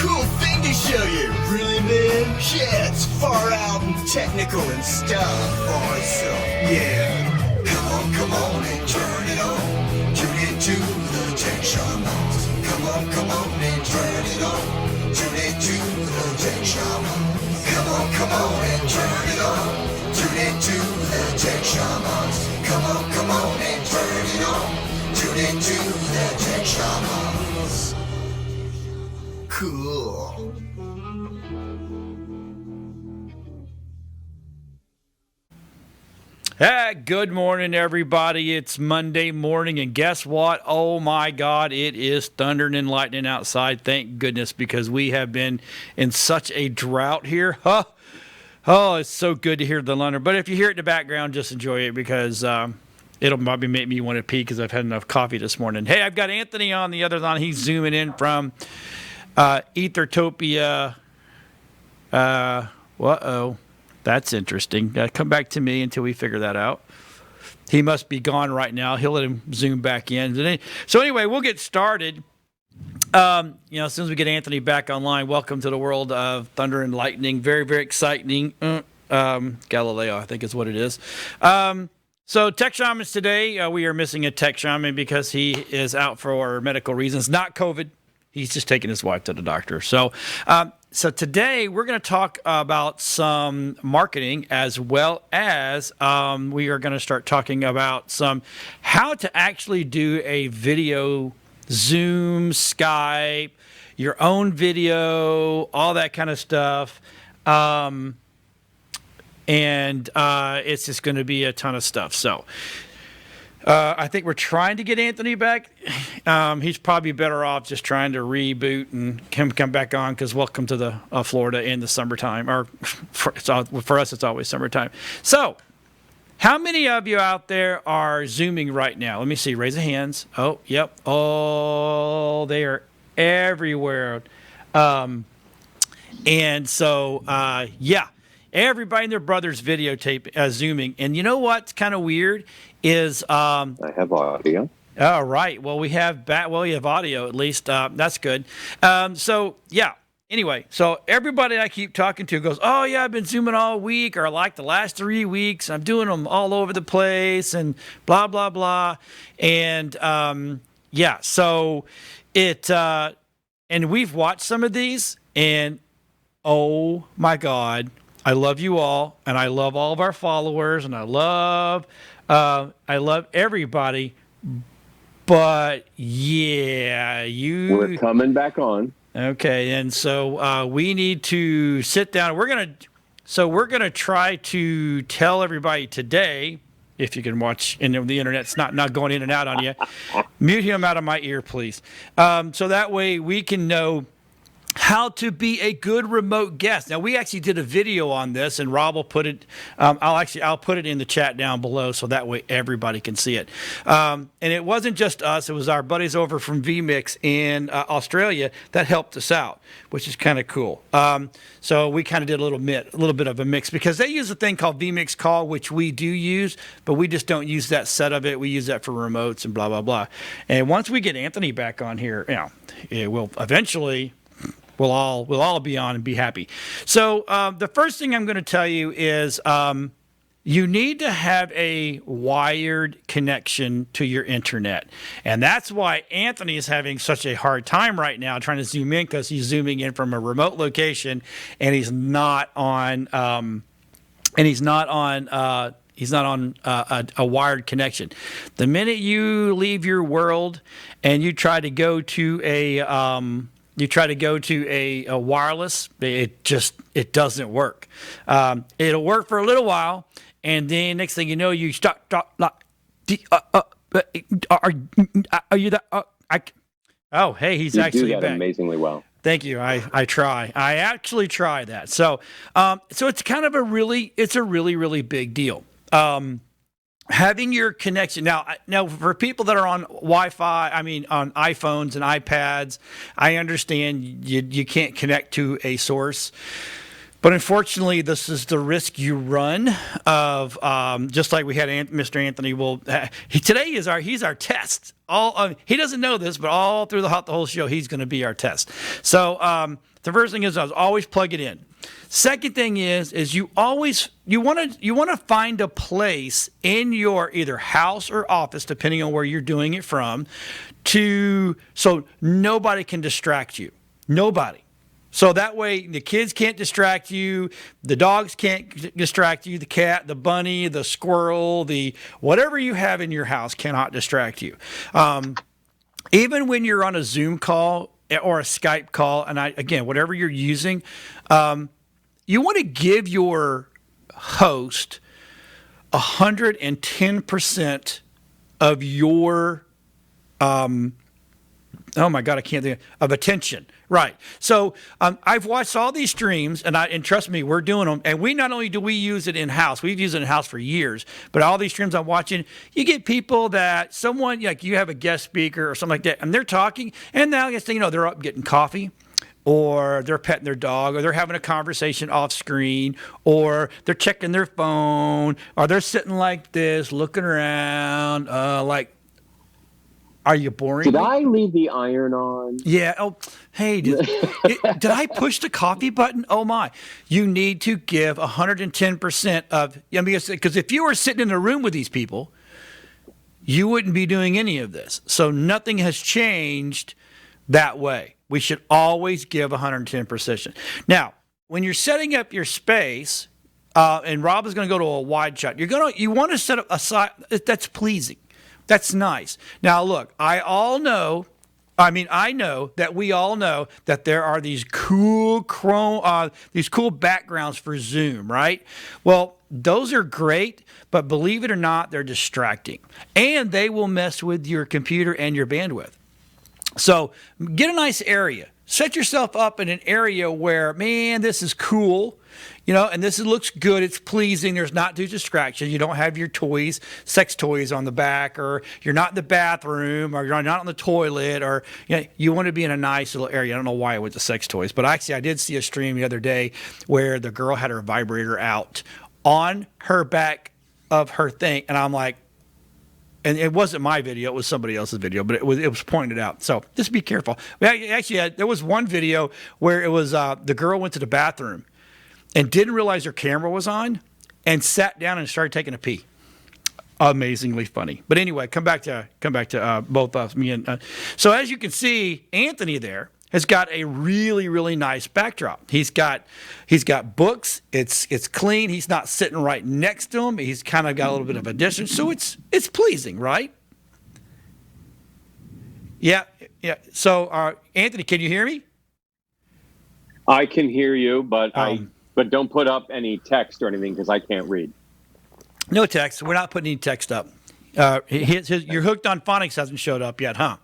cool thing to show you. Really, man? Yeah, it's far out and technical and stuff. Awesome. Yeah. Come on and turn it on. Tune into the Tech Shamans. Come on and turn it on. Tune into the Tech Shamans. Come on and turn it on. Tune into the Tech Shamans. Come on and turn it on. Tune into the Tech Shamans. Cool. Hey, good morning, everybody. It's Monday morning, and guess what? Oh, my God, it is thundering and lightning outside. Thank goodness, because we have been in such a drought here. Huh? Oh, it's so good to hear the thunder. But if you hear it in the background, just enjoy it, because it'll probably make me want to pee because I've had enough coffee this morning. Hey, I've got Anthony on the other line. He's zooming in from Ethertopia. That's interesting. Come back to me until we figure that out. He must be gone right now. He'll let him zoom back in. So anyway, we'll get started. As soon as we get Anthony back online, welcome to the world of thunder and lightning. Very, very exciting. Galileo, I think is what it is. So Tech Shamans today, we are missing a Tech Shaman because he is out for medical reasons, not COVID. He's just taking his wife to the doctor. So today we're going to talk about some marketing, as well as we are going to start talking about how to actually do a video, Zoom, Skype, your own video, all that kind of stuff. And it's just going to be a ton of stuff. So I think we're trying to get Anthony back. He's probably better off just trying to reboot and come back on, because welcome to the Florida in the summertime. Or for us, it's always summertime. So how many of you out there are Zooming right now? Let me see. Raise the hands. Oh, yep. Oh, they are everywhere. And so, yeah. Everybody and their brother's videotape Zooming. And you know what's kind of weird is I have audio. All right. Well, we have audio at least. That's good. So yeah. Anyway, so everybody I keep talking to goes, "Oh yeah, I've been Zooming all week, or like the last 3 weeks. I'm doing them all over the place, and blah blah blah." And yeah. So it and we've watched some of these, and oh my God. I love you all, and I love all of our followers, and I love everybody. But yeah, we're coming back on. Okay, and so we need to sit down. We're gonna try to tell everybody today, if you can watch, and the internet's not going in and out on you. Mute him out of my ear, please. So that way we can know how to be a good remote guest. Now, we actually did a video on this, and Rob will put it. I'll put it in the chat down below, so that way everybody can see it. And it wasn't just us; it was our buddies over from vMix in Australia that helped us out, which is kind of cool. So we kind of did a little bit of a mix, because they use a thing called vMix Call, which we do use, but we just don't use that set of it. We use that for remotes and blah blah blah. And once we get Anthony back on here, it will eventually. We'll all be on and be happy. So the first thing I'm going to tell you is you need to have a wired connection to your internet. And that's why Anthony is having such a hard time right now trying to zoom in, because he's zooming in from a remote location, and he's not on a wired connection. The minute you leave your world and you try to go to a wireless, it doesn't work. It'll work for a little while, and then next thing you know, you start. Are you that? Oh, hey, he's you actually do that back. Amazingly well. Thank you. I try. I actually try that. So it's kind of a really big deal. Having your connection now for people that are on Wi-Fi, on iPhones and iPads, I understand you can't connect to a source, but unfortunately, this is the risk you run of just like we had Mr. Anthony. Today he's our test. He doesn't know this, but all through the whole show, he's going to be our test. So The first thing is always plug it in. Second thing is you want to find a place in your either house or office, depending on where you're doing it from, so nobody can distract you. Nobody. So that way the kids can't distract you, the dogs can't distract you, the cat, the bunny, the squirrel, the whatever you have in your house cannot distract you. Even when you're on a Zoom call or a Skype call, and again, whatever you're using, you want to give your host 110% of your oh my God, I can't think of attention. Right. So I've watched all these streams, and trust me, we're doing them. And not only do we use it in house, we've used it in house for years. But all these streams I'm watching, you get people that someone like you have a guest speaker or something like that, and they're talking, and now next thing you know, they're up getting coffee, or they're petting their dog, or they're having a conversation off screen, or they're checking their phone, or they're sitting like this, looking around, like. Are you boring? Did I leave the iron on? Yeah. Oh, hey, did I push the coffee button? Oh, my. You need to give 110% of, because if you were sitting in a room with these people, you wouldn't be doing any of this. So nothing has changed that way. We should always give 110%. Now, when you're setting up your space, and Rob is going to go to a wide shot, you want to set up a side that's pleasing. That's nice. Now, look, I know that we all know that there are these cool backgrounds for Zoom, right? Well, those are great, but believe it or not, they're distracting. And they will mess with your computer and your bandwidth. So get a nice area. Set yourself up in an area where, man, this is cool. And this looks good. It's pleasing. There's not too distractions. You don't have your toys, sex toys on the back, or you're not in the bathroom, or you're not on the toilet, or you want to be in a nice little area. I don't know why I went to sex toys, but actually I did see a stream the other day where the girl had her vibrator out on her back of her thing, and I'm like, and it wasn't my video, it was somebody else's video, but it was pointed out. So just be careful. Actually, there was one video where it was the girl went to the bathroom and didn't realize her camera was on and sat down and started taking a pee. Amazingly funny. But anyway, come back to both of us, me and so as you can see, Anthony there has got a really, really nice backdrop. He's got books. It's clean. He's not sitting right next to him. He's kind of got a little bit of a distance, so it's pleasing, right? Yeah. So Anthony, can you hear me? I can hear you, but but don't put up any text or anything because I can't read. No text. We're not putting any text up. Your Hooked on Phonics hasn't showed up yet, huh?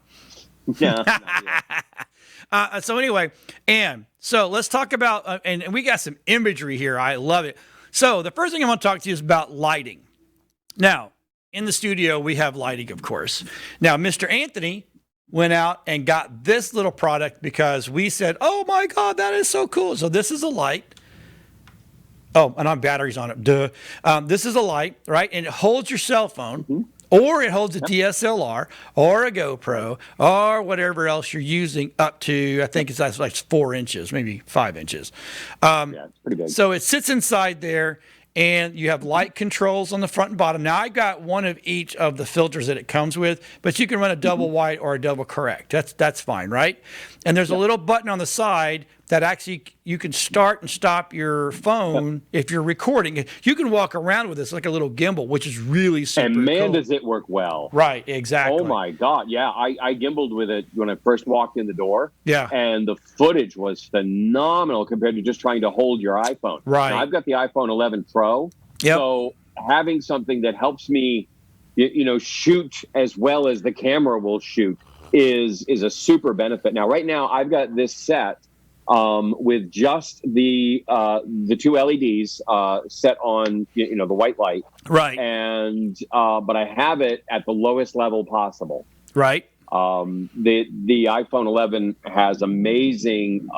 Yeah. So anyway, so let's talk about, and we got some imagery here. I love it. So the first thing I want to talk to you is about lighting. Now, in the studio, we have lighting, of course. Now, Mr. Anthony went out and got this little product because we said, oh my God, that is so cool. So this is a light. Oh, and on batteries on it. Duh. This is a light, right? And it holds your cell phone, or it holds a DSLR, or a GoPro, or whatever else you're using up to, I think it's like 4 inches, maybe 5 inches. Yeah, it's pretty big. So it sits inside there, and you have light controls on the front and bottom. Now, I got one of each of the filters that it comes with, but you can run a double white or a double correct. That's fine, right? And there's a little button on the side that actually you can start and stop your phone if you're recording. You can walk around with this like a little gimbal, which is really super cool. And man, does it work well. Right, exactly. Oh my God, yeah. I gimbaled with it when I first walked in the door. Yeah. And the footage was phenomenal compared to just trying to hold your iPhone. Right. Now, I've got the iPhone 11 Pro. Yep. So having something that helps me, shoot as well as the camera will shoot is a super benefit. Now, right now, I've got this set with just the 2 LEDs set on the white light, right? And but I have it at the lowest level possible, right? The iPhone 11 has amazing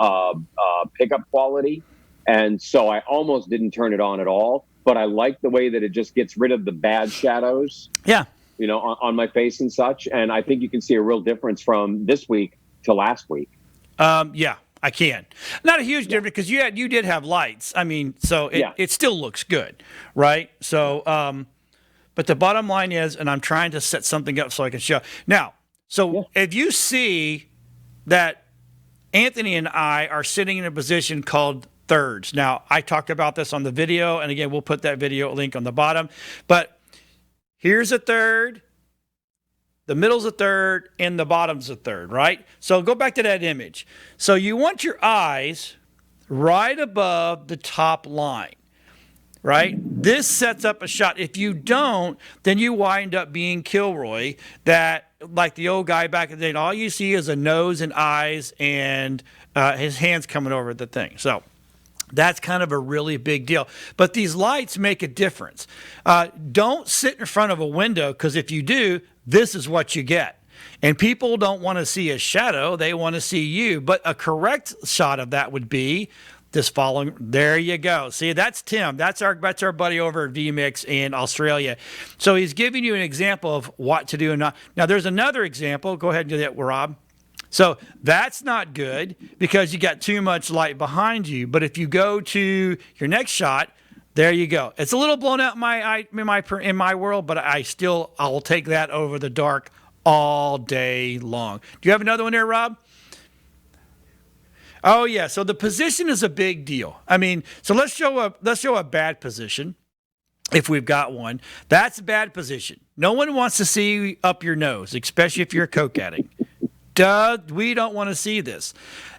pickup quality, and so I almost didn't turn it on at all. But I like the way that it just gets rid of the bad shadows, yeah, on my face and such. And I think you can see a real difference from this week to last week. Yeah, I can. Not a huge difference because you did have lights. I mean, so it still looks good, right? So, but the bottom line is, and I'm trying to set something up so I can show. Now, if you see that Anthony and I are sitting in a position called thirds. Now, I talked about this on the video, and again, we'll put that video link on the bottom. But here's a third. The middle's a third, and the bottom's a third, right? So go back to that image. So you want your eyes right above the top line, right? This sets up a shot. If you don't, then you wind up being Kilroy, that like the old guy back in the day, all you see is a nose and eyes and his hands coming over the thing. So that's kind of a really big deal. But these lights make a difference. Don't sit in front of a window, because if you do, this is what you get. And people don't want to see a shadow. They want to see you. But a correct shot of that would be this following. There you go. See, that's Tim. That's our buddy over at VMix in Australia. So he's giving you an example of what to do and not. Now, there's another example. Go ahead and do that, Rob. So that's not good because you got too much light behind you. But if you go to your next shot, there you go. It's a little blown out in my world, but I'll take that over the dark all day long. Do you have another one there, Rob? Oh yeah. So the position is a big deal. I mean, so let's show a bad position. If we've got one, that's a bad position. No one wants to see up your nose, especially if you're a coke addict. We don't want to see this.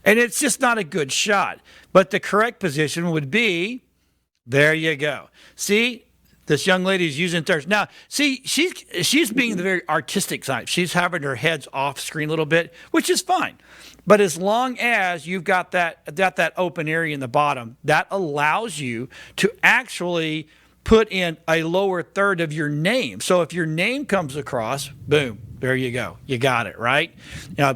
And it's just not a good shot. But the correct position would be, there you go. See, this young lady's using thirds. Now, see, she's being the very artistic side. She's having her heads off screen a little bit, which is fine. But as long as you've got that open area in the bottom, that allows you to actually put in a lower third of your name. So if your name comes across, boom, there you go. You got it, right?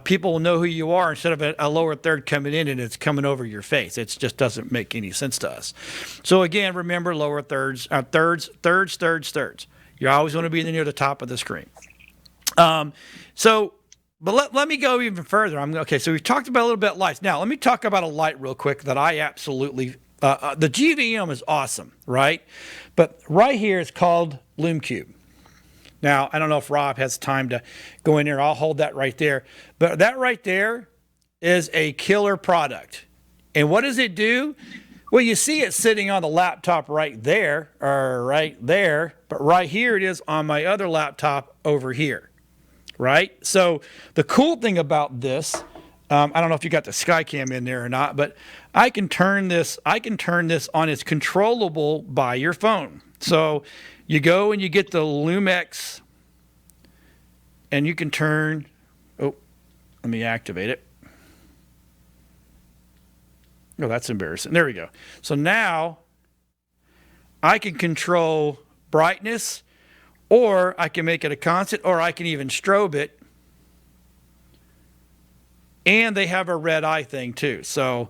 People will know who you are instead of a lower third coming in and it's coming over your face. It just doesn't make any sense to us. So again, remember lower thirds, thirds. You always want to be near the top of the screen. But let me go even further. Okay, so we've talked about a little bit lights. Now, let me talk about a light real quick that I absolutely the GVM is awesome, right? But right here it's called Lume Cube. Now, I don't know if Rob has time to go in there. I'll hold that right there. But that right there is a killer product. And what does it do? Well, you see it sitting on the laptop right there, or right there. But right here it is on my other laptop over here, right? So the cool thing about this, I don't know if you got the Skycam in there or not, but I can turn this on. It's controllable by your phone. So you go and you get the Lumex and you can turn, let me activate it. Oh, that's embarrassing. There we go. So now I can control brightness, or I can make it a constant, or I can even strobe it. And they have a red eye thing too. So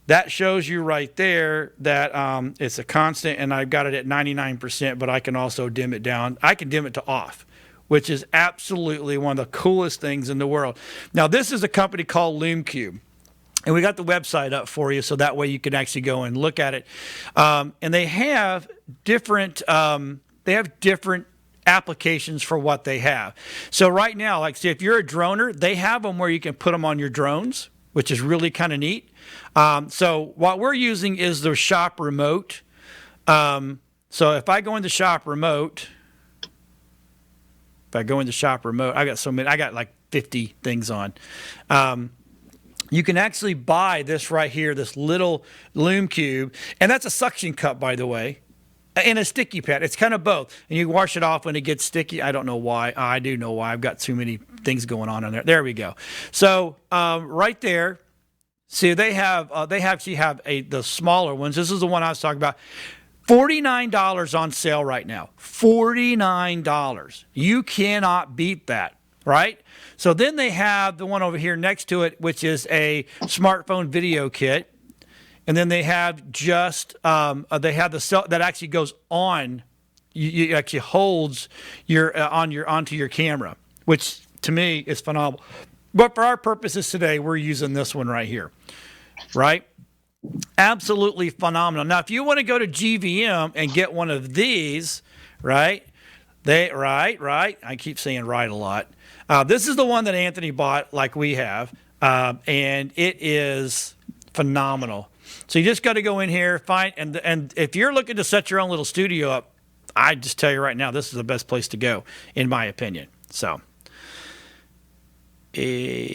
that shows you right there that it's a constant, and I've got it at 99%, but I can also dim it down. I can dim it to off, which is absolutely one of the coolest things in the world. Now, this is a company called Lume Cube, and we got the website up for you so that way you can actually go and look at it. And they have different applications for what they have. So right now, like say if you're a droner, they have them where you can put them on your drones, which is really kind of neat. So what we're using is the shop remote. So if I go into shop remote, I got like 50 things on. You can actually buy this right here, this little Lume Cube, and that's a suction cup, by the way. And a sticky pad. It's kind of both. And you wash it off when it gets sticky. I don't know why. I do know why. I've got too many things going on in there. There we go. So right there, see, they actually have the smaller ones. This is the one I was talking about. $49 on sale right now. $49. You cannot beat that, right? So then they have the one over here next to it, which is a smartphone video kit. And then they have the cell that actually goes on. You actually holds onto your camera, which to me is phenomenal. But for our purposes today, we're using this one right here. right? Absolutely phenomenal. Now, if you want to go to GVM and get one of these, right? Right. I keep saying right a lot. This is the one that Anthony bought, like we have, and it is phenomenal. So you just got to go in here, find, and if you're looking to set your own little studio up, I just tell you right now, this is the best place to go, in my opinion. So, yeah,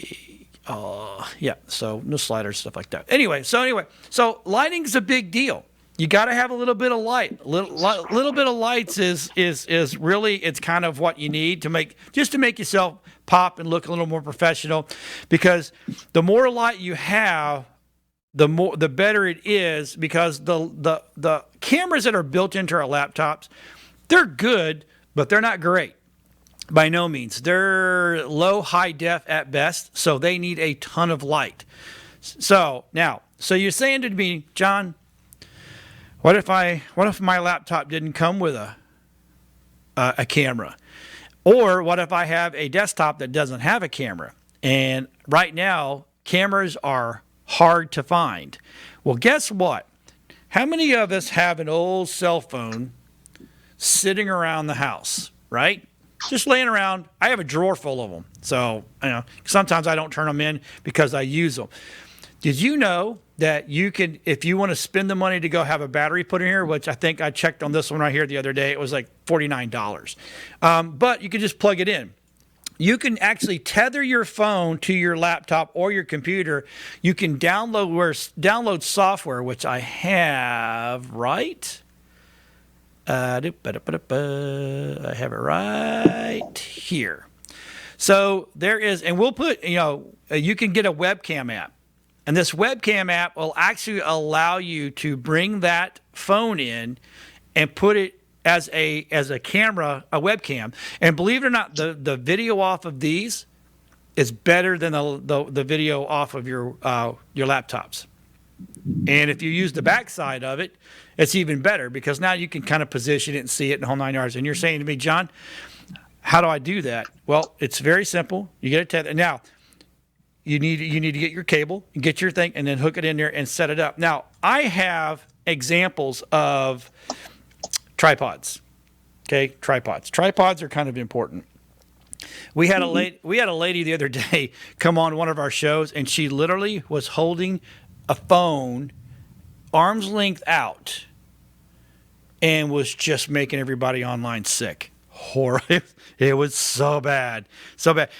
so no sliders, stuff like that. Anyway, so lighting's a big deal. You got to have a little bit of light. Little bit of lights is really, it's kind of what you need to make yourself pop and look a little more professional, because the more light you have, the better it is, because the cameras that are built into our laptops, they're good, but they're not great. By no means. They're low, high def at best, so they need a ton of light. So you're saying to me, John, what if my laptop didn't come with a camera? Or what if I have a desktop that doesn't have a camera? And right now, cameras are hard to find. Well, guess what? How many of us have an old cell phone sitting around the house, right? Just laying around. I have a drawer full of them. So, sometimes I don't turn them in because I use them. Did you know that you can, if you want to spend the money to go have a battery put in here, which I think I checked on this one right here the other day, it was like $49. But you can just plug it in. You can actually tether your phone to your laptop or your computer. You can download software, which I have, right? I have it right here. So there is, and we'll put, you can get a webcam app. And this webcam app will actually allow you to bring that phone in and put it as a camera, a webcam. And believe it or not, the video off of these is better than the video off of your laptops. And if you use the backside of it, it's even better, because now you can kind of position it and see it in the whole 9 yards. And you're saying to me, John, how do I do that? Well, it's very simple. You get a tether. Now, you need to get your cable and get your thing and then hook it in there and set it up. Now, I have examples of tripods. Okay, tripods. Tripods are kind of important. We had a lady the other day come on one of our shows, and she literally was holding a phone arm's length out and was just making everybody online sick. Horrible. It was so bad.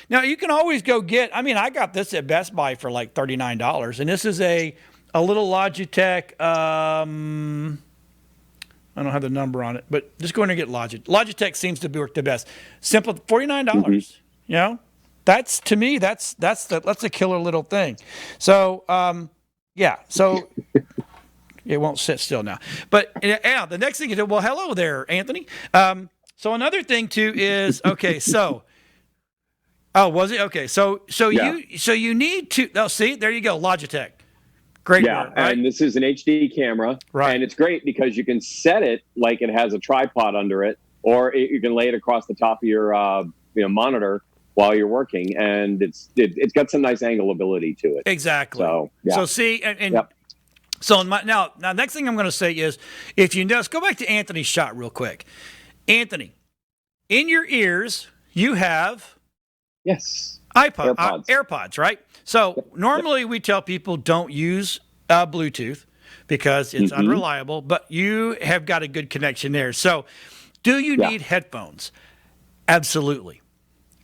Now, you can always go get, I got this at Best Buy for like $39, and this is a little Logitech, I don't have the number on it, but just go in and get Logitech. Logitech seems to work the best. Simple, $49. Mm-hmm. That's, to me, that's a killer little thing. So, yeah, so it won't sit still now. But yeah, the next thing is, well, hello there, Anthony. So another thing too is, okay, so, was it? Okay, so yeah. you need to, see, there you go, Logitech. Great. Yeah, work, right? And this is an HD camera, right? And it's great because you can set it like it has a tripod under it, or you can lay it across the top of your monitor while you're working, and it's got some nice angle ability to it. Exactly. So, yeah. So see, and yep. So now next thing I'm going to say is, if you know, let's go back to Anthony's shot real quick. Anthony, in your ears you have AirPods, right? So normally we tell people don't use Bluetooth because it's unreliable, but you have got a good connection there. So do you need headphones? Absolutely.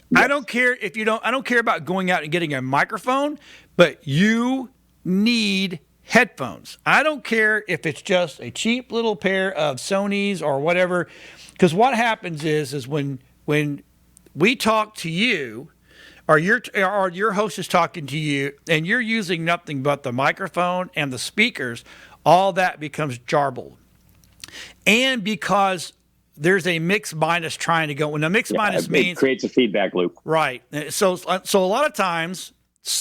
Yes. I don't care if you don't. I don't care about going out and getting a microphone, but you need headphones. I don't care if it's just a cheap little pair of Sonys or whatever, because what happens is when we talk to you, or your host is talking to you, and you're using nothing but the microphone and the speakers, all that becomes jarbled. And because there's a mix minus trying to go, when a mix minus means it creates a feedback loop. Right. So a lot of times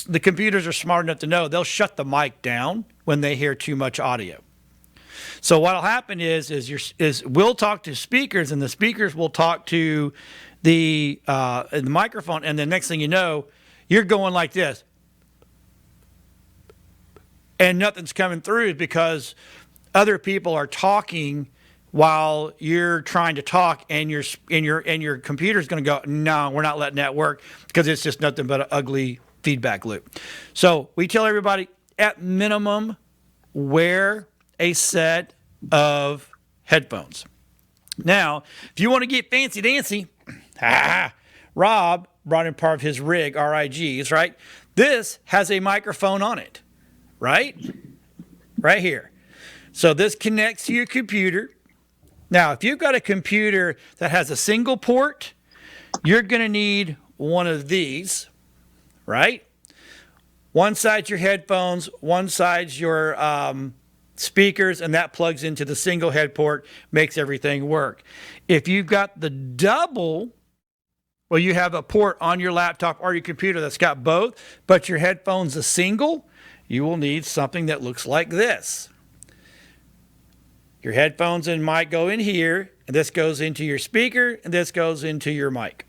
the computers are smart enough to know they'll shut the mic down when they hear too much audio. So what'll happen is we'll talk to speakers, and the speakers will talk to the microphone, and the next thing you know, you're going like this. and nothing's coming through is because other people are talking while you're trying to talk, and your computer's going to go, no, we're not letting that work, because it's just nothing but an ugly feedback loop. So we tell everybody, at minimum, wear a set of headphones. Now, if you want to get fancy dancy, Rob brought in part of his rig, RIGs, right? This has a microphone on it, right? Right here. So this connects to your computer. Now, if you've got a computer that has a single port, you're going to need one of these, right? One side's your headphones, one side's your speakers, and that plugs into the single head port, makes everything work. If you've got the double, well, you have a port on your laptop or your computer that's got both, but your headphone's a single, you will need something that looks like this. Your headphones and mic go in here, and this goes into your speaker, and this goes into your mic.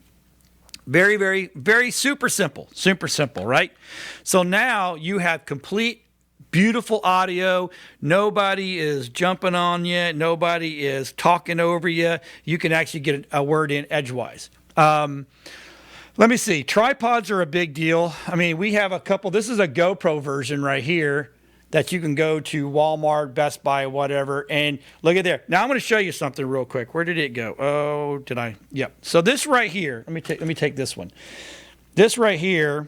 Very, very, very super simple, right? So now you have complete, beautiful audio. Nobody is jumping on you. Nobody is talking over you. You can actually get a word in edgewise. Let me see. Tripods are a big deal. I mean, we have a couple. This is a GoPro version right here that you can go to Walmart, Best Buy, whatever, and look at there. Now I'm going to show you something real quick. Where did it go? Oh, did I? Yep. So this right here, let me take this one. This right here,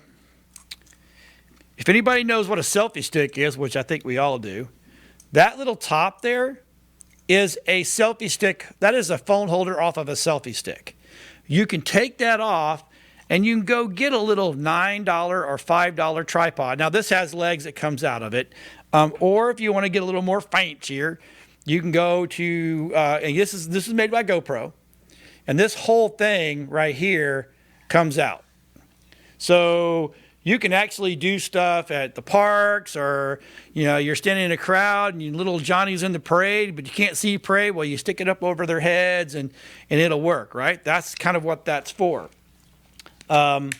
if anybody knows what a selfie stick is, which I think we all do, that little top there is a selfie stick. That is a phone holder off of a selfie stick. You can take that off, and you can go get a little $9 or $5 tripod. Now, this has legs that comes out of it. Or if you want to get a little more fancier, you can go to, and this is made by GoPro. And this whole thing right here comes out. So you can actually do stuff at the parks, or, you're standing in a crowd and little Johnny's in the parade, but you can't see parade. Well, you stick it up over their heads and it'll work, right? That's kind of what that's for. Let's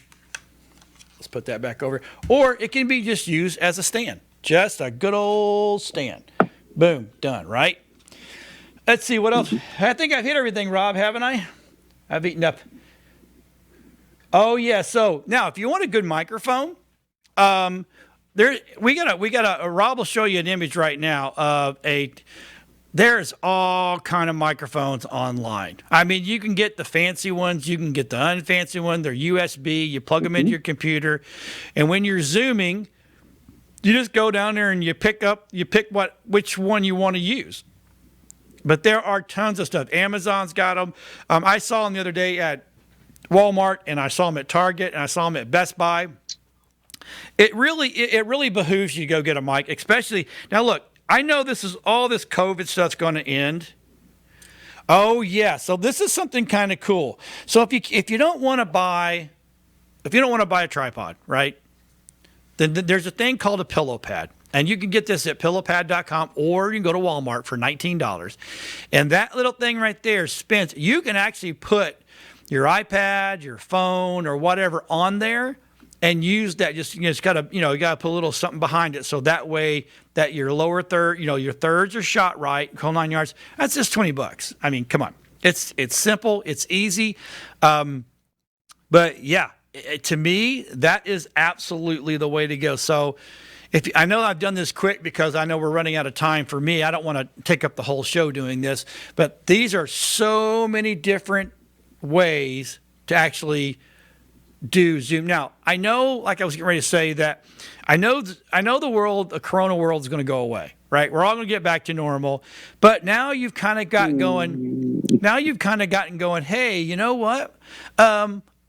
put that back over. Or it can be just used as a stand. Just a good old stand. Boom, done, right? Let's see, what else? I think I've hit everything, Rob, haven't I? I've eaten up. Oh, yeah. So now, if you want a good microphone, Rob will show you an image right now of there's all kind of microphones online. I mean, you can get the fancy ones, you can get the unfancy one. They're USB. You plug them into your computer, and when you're Zooming, you just go down there and you pick which one you want to use. But there are tons of stuff. Amazon's got them. I saw them the other day at Walmart, and I saw them at Target, and I saw them at Best Buy. It really behooves you to go get a mic, especially now. Look, I know all this COVID stuff's going to end. Oh yeah, so this is something kind of cool. So if you don't want to buy a tripod, right? Then there's a thing called a pillow pad. And you can get this at pillowpad.com, or you can go to Walmart for $19. And that little thing right there spins. You can actually put your iPad, your phone, or whatever on there and use that. Just gotta, you gotta put a little something behind it, so that way that your lower third, your thirds are shot right, whole 9 yards. That's just $20. I mean, come on. It's simple, it's easy. But yeah, to me, that is absolutely the way to go. So I know I've done this quick because I know we're running out of time for me. I don't want to take up the whole show doing this, but these are so many different ways to actually do Zoom. Now, I know, like I was getting ready to say, that I know the Corona world is going to go away, right? We're all going to get back to normal, but now you've kind of gotten going, hey, you know what?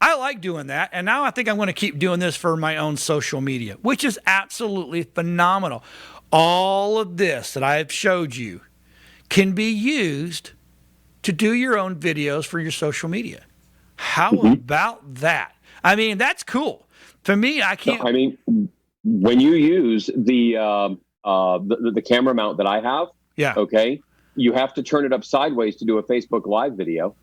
I like doing that, and now I think I'm going to keep doing this for my own social media, which is absolutely phenomenal. All of this that I've showed you can be used to do your own videos for your social media. How about that? I mean, that's cool. For me, I can't. I mean, when you use the camera mount that I have, okay, you have to turn it up sideways to do a Facebook Live video.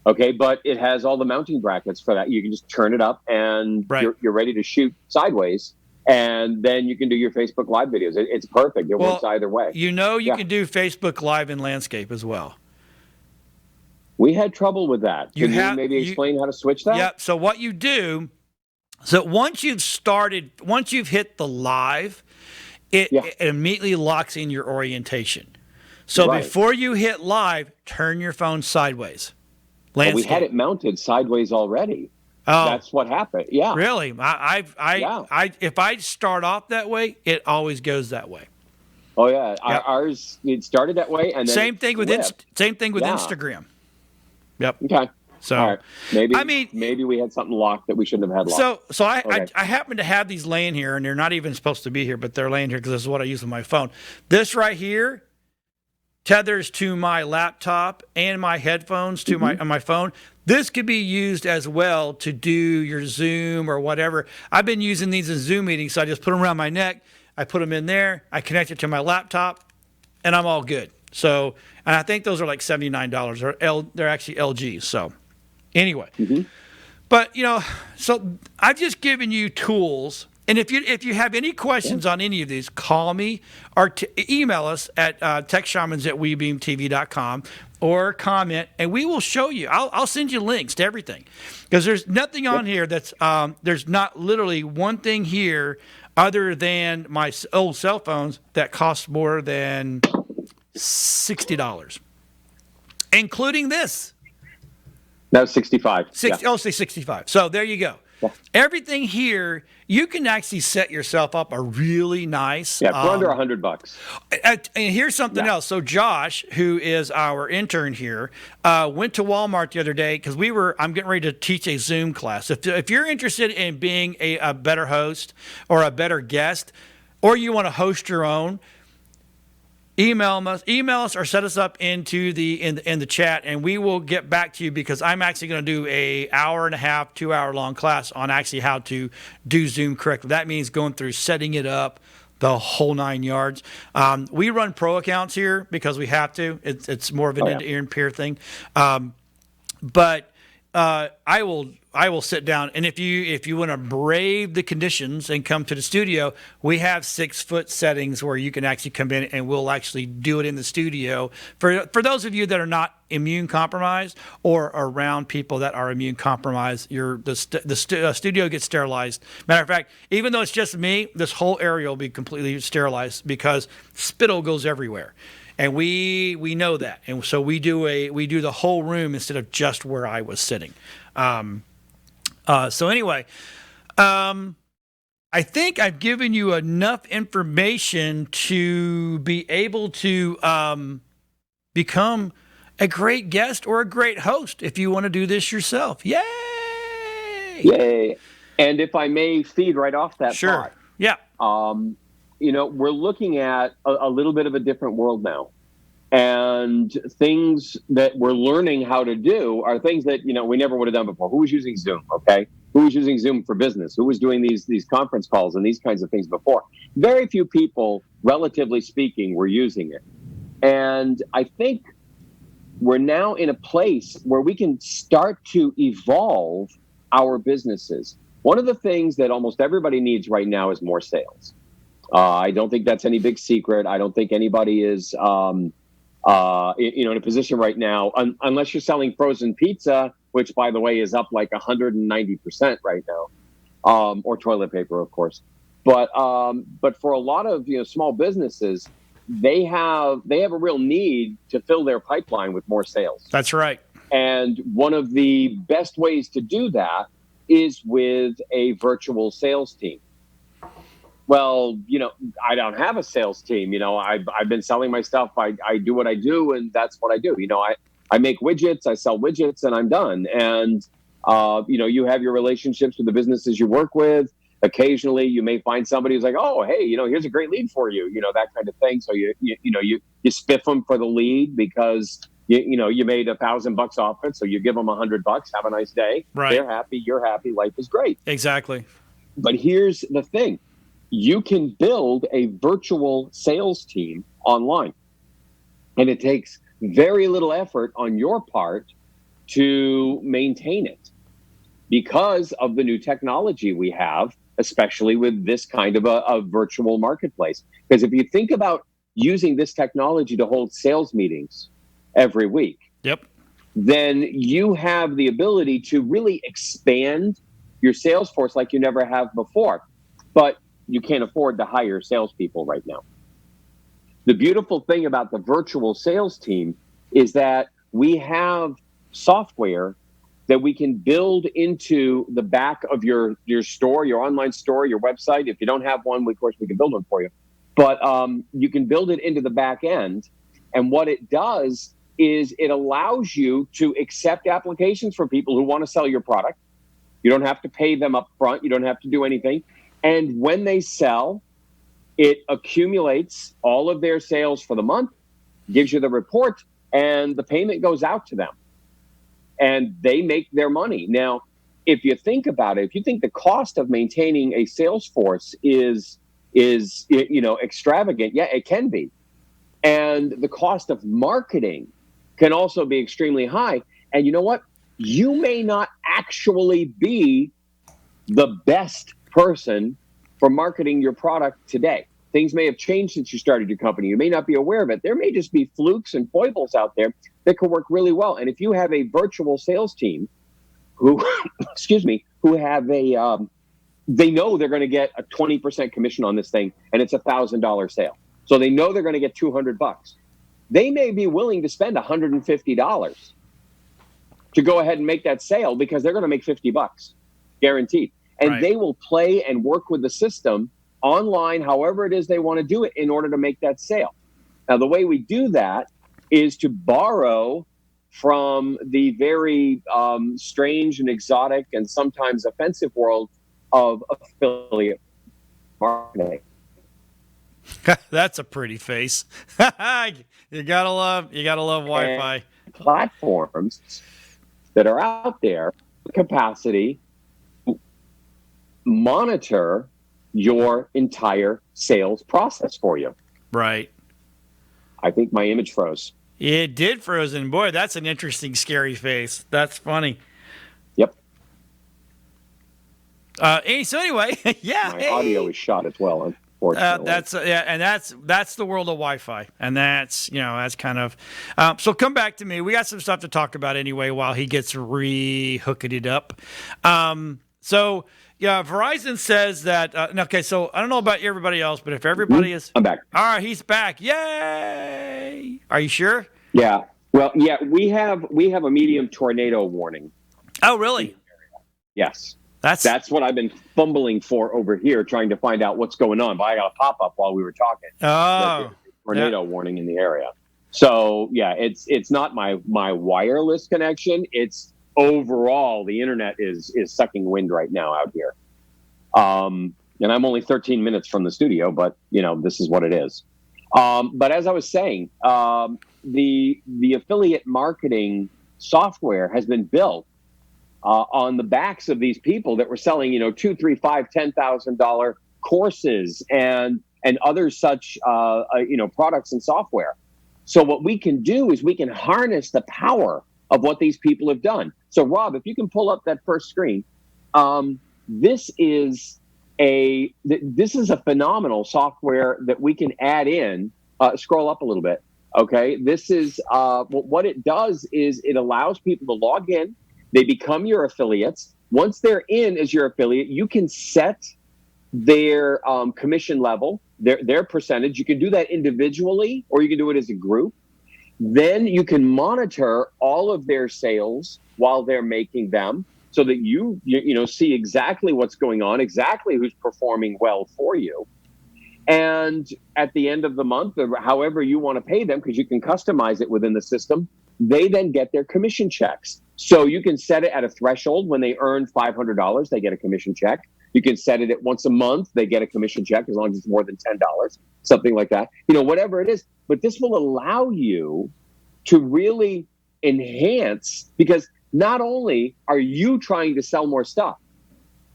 Okay, but it has all the mounting brackets for that. You can just turn it up, and you're ready to shoot sideways. And then you can do your Facebook Live videos. It's perfect. It works either way. You can do Facebook Live in landscape as well. We had trouble with that. Can you maybe explain how to switch that? Yep. So what you do, once you've hit the live, it immediately locks in your orientation. So before you hit live, turn your phone sideways. Well, we had it mounted sideways already. Oh, that's what happened. Yeah. Really? If I start off that way, it always goes that way. Oh yeah. Yep. Ours, it started that way, and then same thing with Instagram. Yep. Okay. So all right. Maybe we had something locked that we shouldn't have had locked. So I happen to have these laying here, and they're not even supposed to be here, but they're laying here because this is what I use on my phone. This right here tethers to my laptop and my headphones to my phone. This could be used as well to do your Zoom or whatever. I've been using these in Zoom meetings, so I just put them around my neck. I put them in there. I connect it to my laptop, and I'm all good. So, and I think those are like $79. They're actually LGs. So, anyway, but so I've just given you tools. And if you have any questions on any of these, call me or email us at techshamans@webeamtv.com or comment, and we will show you. I'll send you links to everything, because there's nothing on here that's there's not literally one thing here other than my old cell phones that cost more than $60, including this. That was 65. Oh, say 65. So there you go. Yeah. Everything here, you can actually set yourself up a really nice. Yeah, for under $100. And here's something else. So Josh, who is our intern here, went to Walmart the other day because I'm getting ready to teach a Zoom class. If you're interested in being a better host or a better guest, or you want to host your own, email us or set us up into in the chat, and we will get back to you, because I'm actually going to do a hour and a half, 2 hour long class on actually how to do Zoom correctly. That means going through setting it up, the whole 9 yards. We run pro accounts here because we have to. It's more of an end-to-ear and peer thing. But I will sit down, and if you want to brave the conditions and come to the studio, we have 6-foot settings where you can actually come in, and we'll actually do it in the studio. For those of you that are not immune compromised or around people that are immune compromised, the studio gets sterilized. Matter of fact, even though it's just me, this whole area will be completely sterilized, because spittle goes everywhere. And we know that, and so we do the whole room instead of just where I was sitting. So anyway, I think I've given you enough information to be able to become a great guest or a great host if you want to do this yourself. Yay! Yay! And if I may feed right off that thought. Yeah. We're looking at a little bit of a different world now. And things that we're learning how to do are things that, we never would have done before. Who was using Zoom, okay? Who was using Zoom for business? Who was doing these conference calls and these kinds of things before? Very few people, relatively speaking, were using it. And I think we're now in a place where we can start to evolve our businesses. One of the things that almost everybody needs right now is more sales. I don't think that's any big secret. I don't think anybody is, in a position right now, unless you're selling frozen pizza, which, by the way, is up like 190% right now, or toilet paper, of course. But for a lot of small businesses, they have a real need to fill their pipeline with more sales. That's right. And one of the best ways to do that is with a virtual sales team. Well, I don't have a sales team. I've been selling my stuff. I do what I do, and that's what I do. I make widgets, I sell widgets, and I'm done. And, you have your relationships with the businesses you work with. Occasionally, you may find somebody who's like, oh, hey, here's a great lead for you, that kind of thing. So you spiff them for the lead because you made $1,000 off it. So you give them $100. Have a nice day. Right. They're happy. You're happy. Life is great. Exactly. But here's the thing. You can build a virtual sales team online, and it takes very little effort on your part to maintain it because of the new technology we have. especially with this kind of a virtual marketplace. Because if you think about using this technology to hold sales meetings every week, Yep. then you have the ability to really expand your sales force like you never have before. But you can't afford to hire salespeople right now. The beautiful thing about the virtual sales team is that we have software that we can build into the back of your store, your online store, your website. If you don't have one, of course, we can build one for you. But you can build it into the back end. And what it does is it allows you to accept applications from people who want to sell your product. You don't have to pay them up front. You don't have to do anything. And when they sell, it accumulates all of their sales for the month, gives you the report, and the payment goes out to them. And they make their money. Now, if you think about it, if you think the cost of maintaining a sales force is extravagant, yeah, it can be. And the cost of marketing can also be extremely high. And you know what? You may not actually be the best person for marketing your product today. Things may have changed since you started your company. You may not be aware of it. There may just be flukes and foibles out there that could work really well. And if you have a virtual sales team who, who have they know they're going to get a 20% commission on this thing, and it's $1,000 sale. So they know they're going to get $200. They may be willing to spend $150 to go ahead and make that sale because they're going to make $50, guaranteed. And Right. They will play and work with the system online, however it is they want to do it in order to make that sale. Now, the way we do that is to borrow from the very strange and exotic and sometimes offensive world of affiliate marketing. That's a pretty face. You gotta love Wi-Fi. And platforms that are out there, capacity to monitor your entire sales process for you. Right. I think my image froze. It did frozen. Boy, that's an interesting, scary face. That's funny. Yep. So anyway, yeah. My audio is shot as well, unfortunately. That's the world of Wi-Fi, and that's kind of. So come back to me. We got some stuff to talk about anyway while he gets re-hooking it up. So yeah, Verizon says that. Okay, so I don't know about everybody else, but if everybody is, I'm back. All right, he's back. Yay! Are you sure? Yeah. Well, yeah, we have a medium tornado warning. Oh, really? Yes. That's what I've been fumbling for over here, trying to find out what's going on. But I got a pop-up while we were talking. Oh, tornado warning in the area. So yeah, it's not my wireless connection. It's overall the internet is sucking wind right now out here. And I'm only 13 minutes from the studio, but this is what it is. But as I was saying, the affiliate marketing software has been built on the backs of these people that were selling, $2,000, $3,000, $5,000, $10,000 courses and other such, products and software. So what we can do is we can harness the power of what these people have done. So Rob, if you can pull up that first screen, this is a phenomenal software that we can add in. Scroll up a little bit. Okay. This is what it does is it allows people to log in. They become your affiliates. Once they're in as your affiliate, you can set their commission level, their percentage. You can do that individually, or you can do it as a group. Then you can monitor all of their sales while they're making them, so that you see exactly what's going on, exactly who's performing well for you. And at the end of the month, or however you want to pay them, because you can customize it within the system, they then get their commission checks. So you can set it at a threshold. When they earn $500, they get a commission check. You can set it at once a month. They get a commission check as long as it's more than $10, something like that. Whatever it is. But this will allow you to really enhance, because not only are you trying to sell more stuff,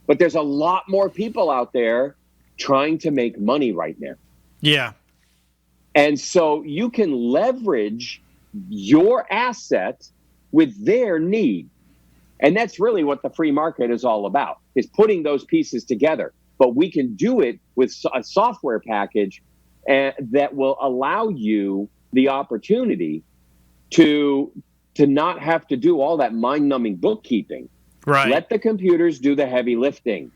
but there's a lot more people out there trying to make money right now. Yeah. And so you can leverage your asset with their need. And that's really what the free market is all about, is putting those pieces together. but we can do it with a software package that will allow you the opportunity to not have to do all that mind-numbing bookkeeping. Right. Let the computers do the heavy lifting.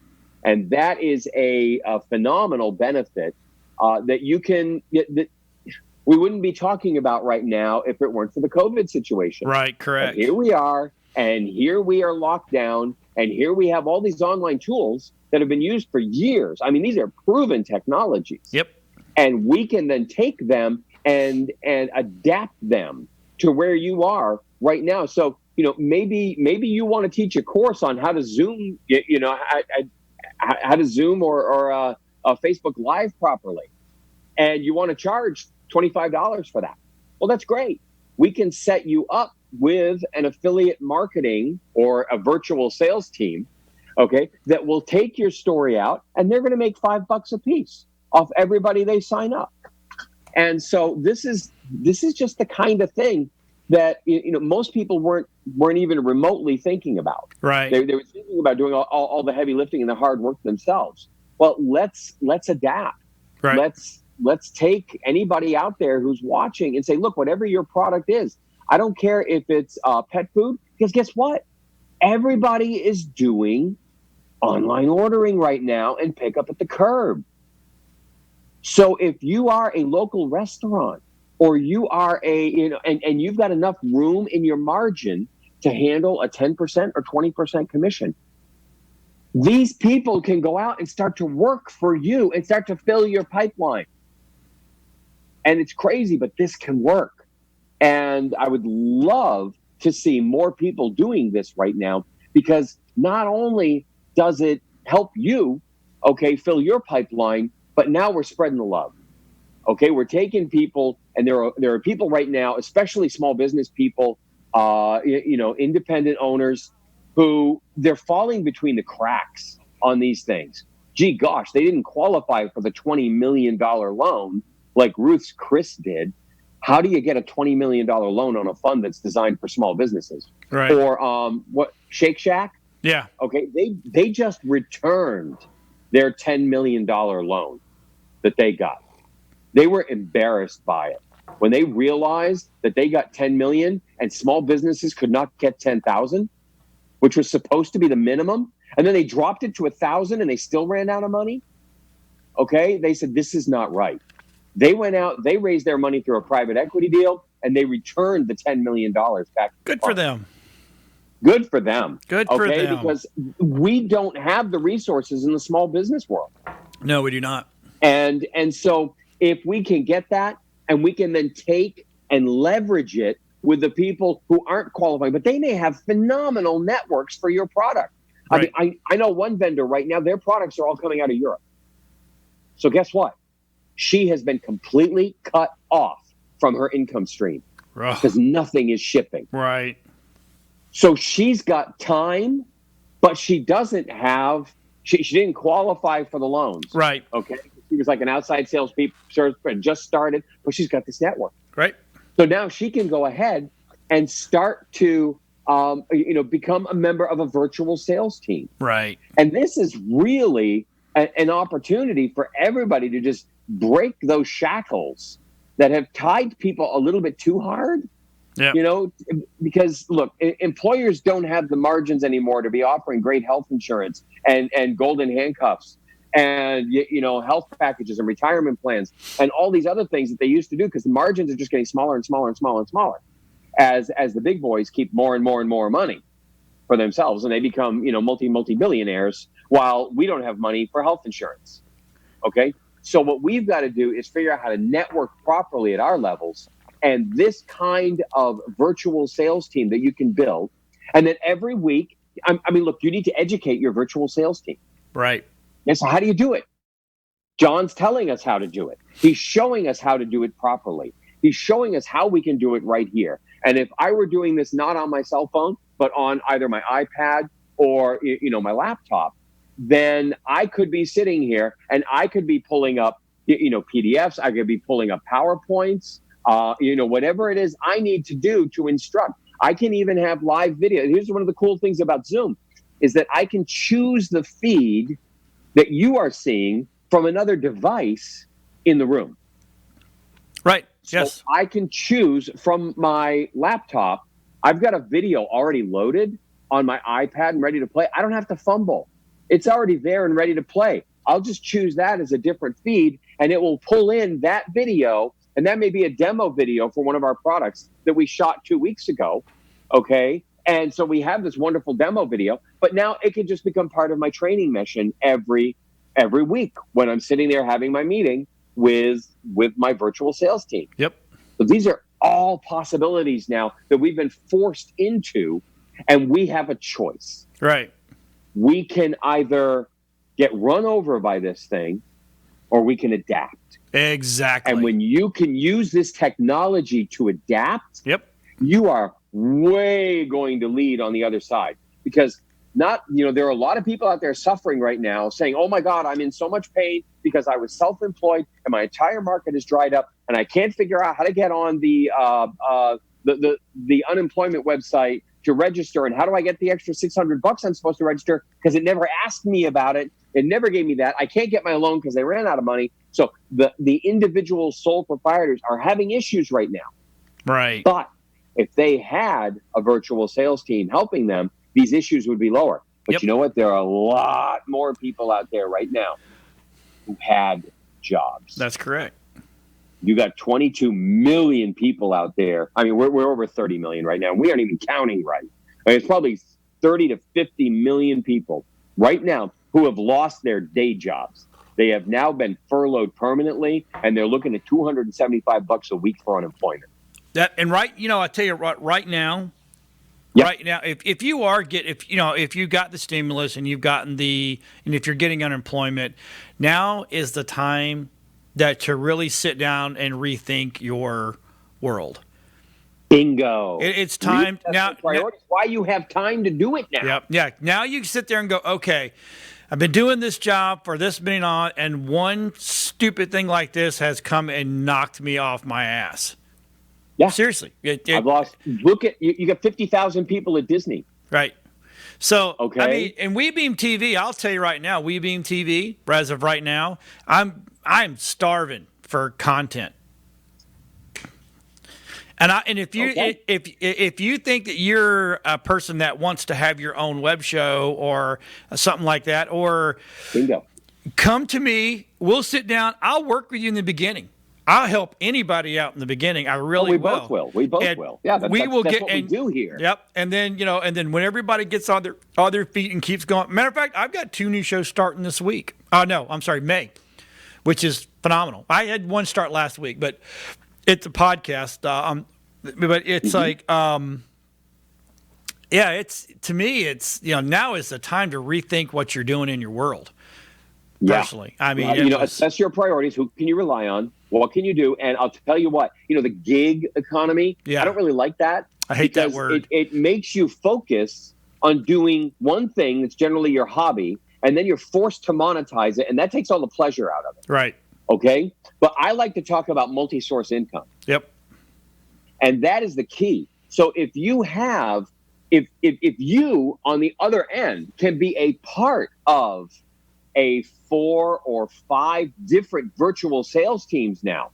And that is a phenomenal benefit that you can that we wouldn't be talking about right now if it weren't for the COVID situation. Right, correct. And here we are, and here we are locked down, and here we have all these online tools that have been used for years. I mean, these are proven technologies. Yep. And we can then take them and adapt them to where you are right now. So, maybe you want to teach a course on how to Zoom, how to Zoom or a Facebook Live properly, and you want to charge $25 for that. Well, that's great. We can set you up with an affiliate marketing or a virtual sales team, okay, that will take your story out, and they're going to make $5 a piece off everybody they sign up. And so this is just the kind of thing that most people weren't even remotely thinking about. Right. They were thinking about doing all the heavy lifting and the hard work themselves. Well, let's adapt. Right. Let's take anybody out there who's watching and say, look, whatever your product is, I don't care if it's pet food, because guess what? Everybody is doing online ordering right now and pick up at the curb. So if you are a local restaurant, or you are and you've got enough room in your margin to handle a 10% or 20% commission, these people can go out and start to work for you and start to fill your pipeline. And it's crazy, but this can work. And I would love to see more people doing this right now, because not only does it help you, fill your pipeline, but now we're spreading the love. Okay, we're taking people, and there are people right now, especially small business people, independent owners, who they're falling between the cracks on these things. Gee, gosh, they didn't qualify for the $20 million loan like Ruth's Chris did. How do you get a $20 million loan on a fund that's designed for small businesses? Right. Or Shake Shack? Yeah. Okay, they just returned their $10 million loan that they got. They were embarrassed by it when they realized that they got 10 million and small businesses could not get 10,000, which was supposed to be the minimum. And then they dropped it to 1,000 and they still ran out of money. Okay. They said, this is not right. They went out, they raised their money through a private equity deal, and they returned the $10 million back. Good for them. Good for them. Good for them. Because we don't have the resources in the small business world. No, we do not. And so if we can get that, and we can then take and leverage it with the people who aren't qualifying, but they may have phenomenal networks for your product. Right. I know one vendor right now, their products are all coming out of Europe. So guess what? She has been completely cut off from her income stream because nothing is shipping. Right. So she's got time, but she doesn't have, she didn't qualify for the loans. Right. Okay. She was like an outside salesperson, just started, but she's got this network. Right. So now she can go ahead and start to, become a member of a virtual sales team. Right. And this is really an opportunity for everybody to just break those shackles that have tied people a little bit too hard. Yeah. Because look, employers don't have the margins anymore to be offering great health insurance and golden handcuffs and health packages and retirement plans and all these other things that they used to do, because the margins are just getting smaller and smaller and smaller and smaller as the big boys keep more and more and more money for themselves, and they become multi-billionaires while we don't have money for health insurance. Okay, so what we've got to do is figure out how to network properly at our levels, and this kind of virtual sales team that you can build, and then every week, look, you need to educate your virtual sales team. Right. And so how do you do it? John's telling us how to do it. He's showing us how to do it properly. He's showing us how we can do it right here. And if I were doing this not on my cell phone, but on either my iPad or my laptop, then I could be sitting here and I could be pulling up PDFs. I could be pulling up PowerPoints, whatever it is I need to do to instruct. I can even have live video. Here's one of the cool things about Zoom is that I can choose the feed that you are seeing from another device in the room. Right. So Yes. I can choose from my laptop. I've got a video already loaded on my iPad and ready to play. I don't have to fumble. It's already there and ready to play. I'll just choose that as a different feed, and it will pull in that video. And that may be a demo video for one of our products that we shot 2 weeks ago. Okay. And so we have this wonderful demo video, but now it can just become part of my training mission every week when I'm sitting there having my meeting with my virtual sales team. Yep. So these are all possibilities now that we've been forced into, and we have a choice. Right. We can either get run over by this thing, or we can adapt. Exactly. And when you can use this technology to adapt, Yep. you are way going to lead on the other side. Because there are a lot of people out there suffering right now saying, oh my God, I'm in so much pain because I was self-employed and my entire market is dried up and I can't figure out how to get on the unemployment website to register. And how do I get the extra $600 I'm supposed to register? Because it never asked me about it. It never gave me that. I can't get my loan because they ran out of money. So the individual sole proprietors are having issues right now. Right. But if they had a virtual sales team helping them, these issues would be lower. But Yep. You know what? There are a lot more people out there right now who had jobs. That's correct. You got 22 million people out there. I mean, we're over 30 million right now. We aren't even counting right. I mean, it's probably 30 to 50 million people right now who have lost their day jobs. They have now been furloughed permanently, and they're looking at $275 a week for unemployment. I tell you what, right now, Yep. right now, if you got the stimulus and if you're getting unemployment, now is the time to really sit down and rethink your world. Bingo. It's time now. Priorities. Why you have time to do it now? Yep. Yeah. Now you sit there and go, okay, I've been doing this job for this many on, and one stupid thing like this has come and knocked me off my ass. Yeah. Seriously. I've lost. Look at you got 50,000 people at Disney. Right. So, Okay. I mean, and WeBeam TV, I'll tell you right now, WeBeam TV, as of right now, I'm starving for content. And if you Okay. if you think that you're a person that wants to have your own web show or something like that, or Bingo. come to me, we'll sit down. I'll work with you in the beginning. I'll help anybody out in the beginning. I really we will. both will. We both And will. Yeah, that's what we do here. Yep. And then when everybody gets on their feet and keeps going. Matter of fact, I've got 2 new shows starting this week. May, which is phenomenal. I had one start last week, but it's a podcast. But it's like, to me, it's now is the time to rethink what you're doing in your world. Yeah. Personally, I mean, assess your priorities. Who can you rely on? What can you do? And I'll tell you what, the gig economy, Yeah. I don't really like that. I hate that because word. It makes you focus on doing one thing that's generally your hobby, and then you're forced to monetize it, and that takes all the pleasure out of it. Right. Okay? But I like to talk about multi-source income. Yep. And that is the key. So if you have, if you on the other end can be a part of a 4 or 5 different virtual sales teams now,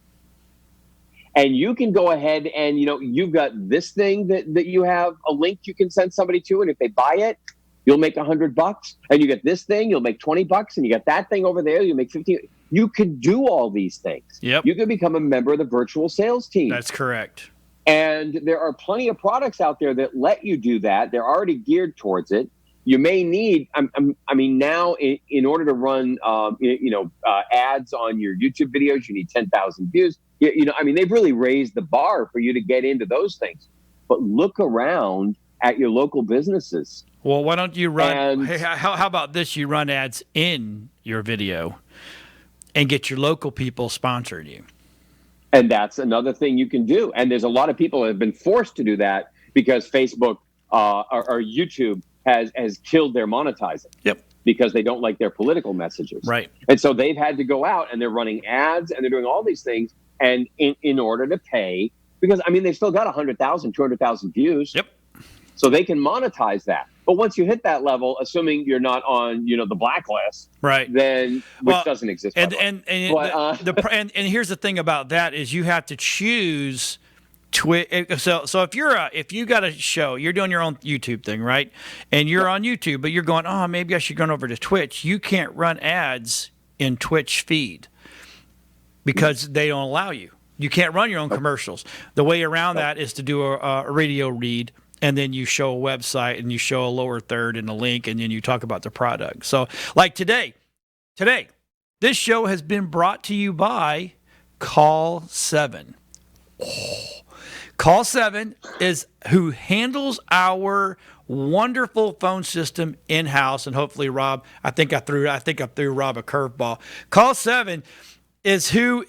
and you can go ahead and, you've got this thing that you have a link you can send somebody to, and if they buy it, you'll make $100, and you get this thing, you'll make $20, and you got that thing over there, you make 15. You can do all these things. Yep. You can become a member of the virtual sales team. That's correct. And there are plenty of products out there that let you do that. They're already geared towards it. You may need, now in order to run, ads on your YouTube videos, you need 10,000 views. They've really raised the bar for you to get into those things. But look around at your local businesses. Well, why don't you run? How about this? You run ads in your video, and get your local people sponsored you. And that's another thing you can do. And there's a lot of people that have been forced to do that because Facebook or YouTube has killed their monetizing. Yep. Because they don't like their political messages. Right. And so they've had to go out and they're running ads and they're doing all these things. And in order to pay, because they've still got 100,000, 200,000 views. Yep. So they can monetize that. But once you hit that level, assuming you're not on, the blacklist, right? Then which doesn't exist. And by and but, and here's the thing about that is you have to choose Twitch. So if you got a show, you're doing your own YouTube thing, right? And you're on YouTube, but you're going, oh, maybe I should go over to Twitch. You can't run ads in Twitch feed because they don't allow you. You can't run your own commercials. The way around that is to do a radio read, and then you show a website, and you show a lower third and a link, and then you talk about the product. So, like today, this show has been brought to you by Call 7. Call 7 is who handles our wonderful phone system in-house, and hopefully, Rob, I think I threw Rob a curveball. Call 7 is who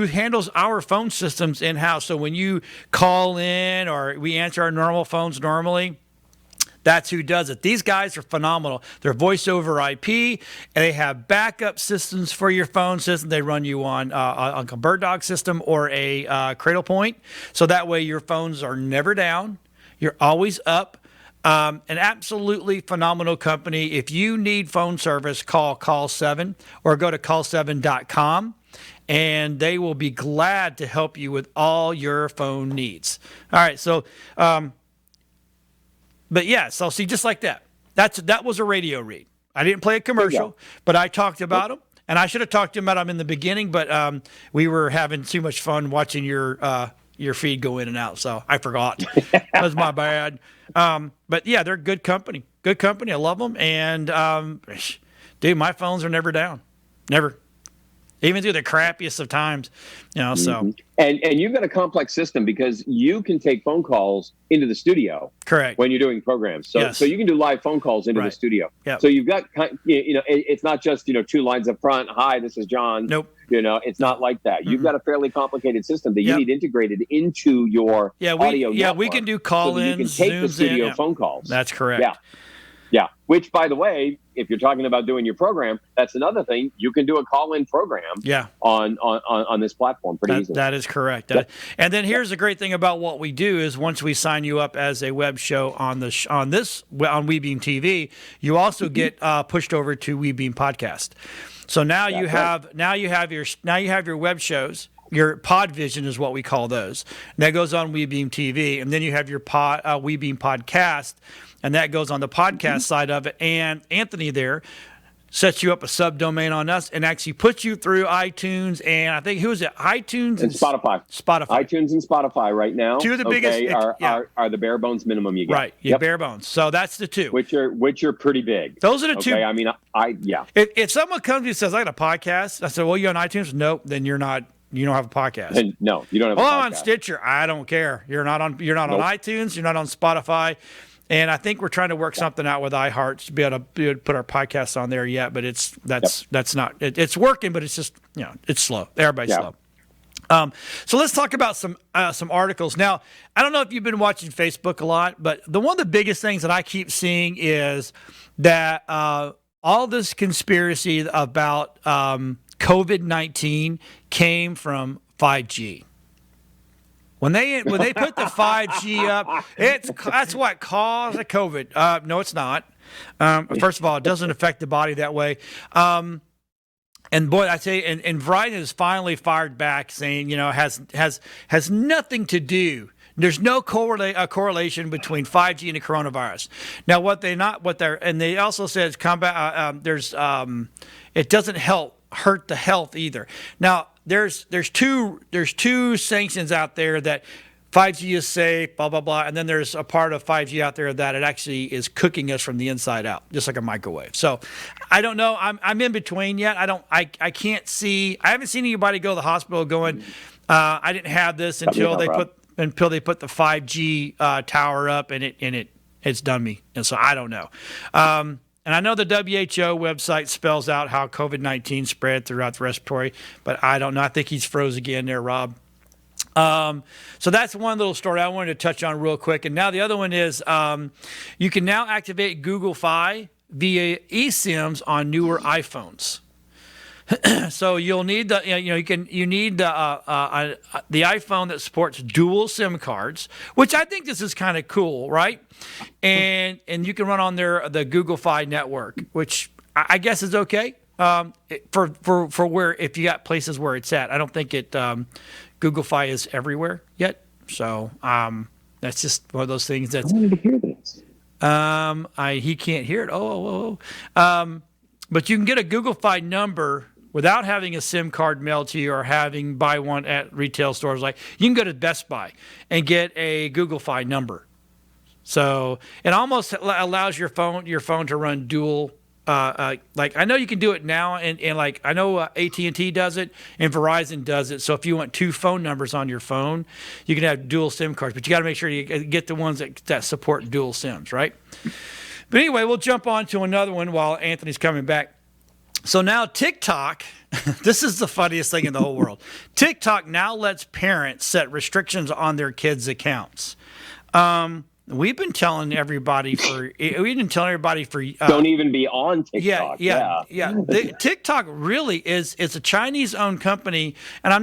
handles our phone systems in-house. So when you call in or we answer our normal phones normally, that's who does it. These guys are phenomenal. They're voice over IP, and they have backup systems for your phone system. They run you on a Bird Dog system or a Cradle Point, so that way your phones are never down. You're always up. An absolutely phenomenal company. If you need phone service, call 7 or go to call7.com. And they will be glad to help you with all your phone needs. All right, so, but yeah, so see, just like that. That was a radio read. I didn't play a commercial, but I talked about them, and I should have talked about them in the beginning, but we were having too much fun watching your feed go in and out, so I forgot. That was my bad. But yeah, they're good company. Good company. I love them, and dude, my phones are never down, never. Even through the crappiest of times, so. And you've got a complex system because you can take phone calls into the studio. Correct. When you're doing programs. So you can do live phone calls into the studio. Yep. So you've got, it's not just, two lines up front. Hi, this is John. Nope. It's not like that. You've got a fairly complicated system that you need integrated into your audio network. Yeah, we can do call-ins, you can take the studio phone calls. That's correct. Yeah. Which, by the way, if you're talking about doing your program, that's another thing. You can do a call-in program on this platform pretty easily. That is correct. And then here's the great thing about what we do is once we sign you up as a web show on WeBeam TV, you also get pushed over to WeBeam Podcast. So now you have your web shows. Your Podvision is what we call those. And that goes on WeBeam TV, and then you have your WeBeam Podcast, and that goes on the podcast side of it. And Anthony there sets you up a subdomain on us and actually puts you through iTunes and I think iTunes and Spotify. iTunes and Spotify right now. Two of the biggest are the bare bones minimum you get. Right, bare bones. So that's the two. Which are pretty big. Those are the two. I mean, If someone comes to me and says I got a podcast, I said, well, you on iTunes? Nope. Then you're not. You don't have a podcast. And no, you don't have a podcast. I'm on Stitcher. I don't care. You're not on iTunes. You're not on Spotify. And I think we're trying to work something out with iHeart to be able to put our podcasts on there yet. But that's not. It's working, but it's just it's slow. Everybody's slow. So let's talk about some articles. Now, I don't know if you've been watching Facebook a lot, but one of the biggest things that I keep seeing is that all this conspiracy about COVID-19 came from 5G. When they put the 5G up, that's what caused the COVID. No, it's not. First of all, it doesn't affect the body that way. And boy, I tell you, and Verizon has finally fired back, saying has nothing to do. There's no correlation between 5G and the coronavirus. Now, they also said it's combat. It doesn't hurt the health either. Now, there's two sanctions out there that 5G is safe, blah blah blah, and then there's a part of 5G out there that it actually is cooking us from the inside out, just like a microwave. So, I don't know. I'm in between yet. I can't see. I haven't seen anybody go to the hospital going, I didn't have this until they put the 5G tower up and it's done me. And so I don't know. And I know the WHO website spells out how COVID-19 spread throughout the respiratory, but I don't know. I think he's froze again there, Rob. So that's one little story I wanted to touch on real quick. And now the other one is you can now activate Google Fi via eSIMs on newer iPhones. So you'll need you need the iPhone that supports dual SIM cards, which I think this is kind of cool, right? And you can run on the Google Fi network, which I guess is okay for where if you got places where it's at. I don't think Google Fi is everywhere yet, so that's just one of those things that's. I wanted to hear this. He can't hear it. But you can get a Google Fi number without having a SIM card mailed to you or having buy one at retail stores. Like you can go to Best Buy and get a Google Fi number. So it almost allows your phone to run dual. Like I know you can do it now, and like I know AT&T does it and Verizon does it. So if you want 2 phone numbers on your phone, you can have dual SIM cards, but you got to make sure you get the ones that support dual SIMs, right? But anyway, we'll jump on to another one while Anthony's coming back. So now TikTok, this is the funniest thing in the whole world. TikTok now lets parents set restrictions on their kids' accounts. We've been telling everybody for don't even be on TikTok. Yeah. TikTok really is a Chinese-owned company, and I'm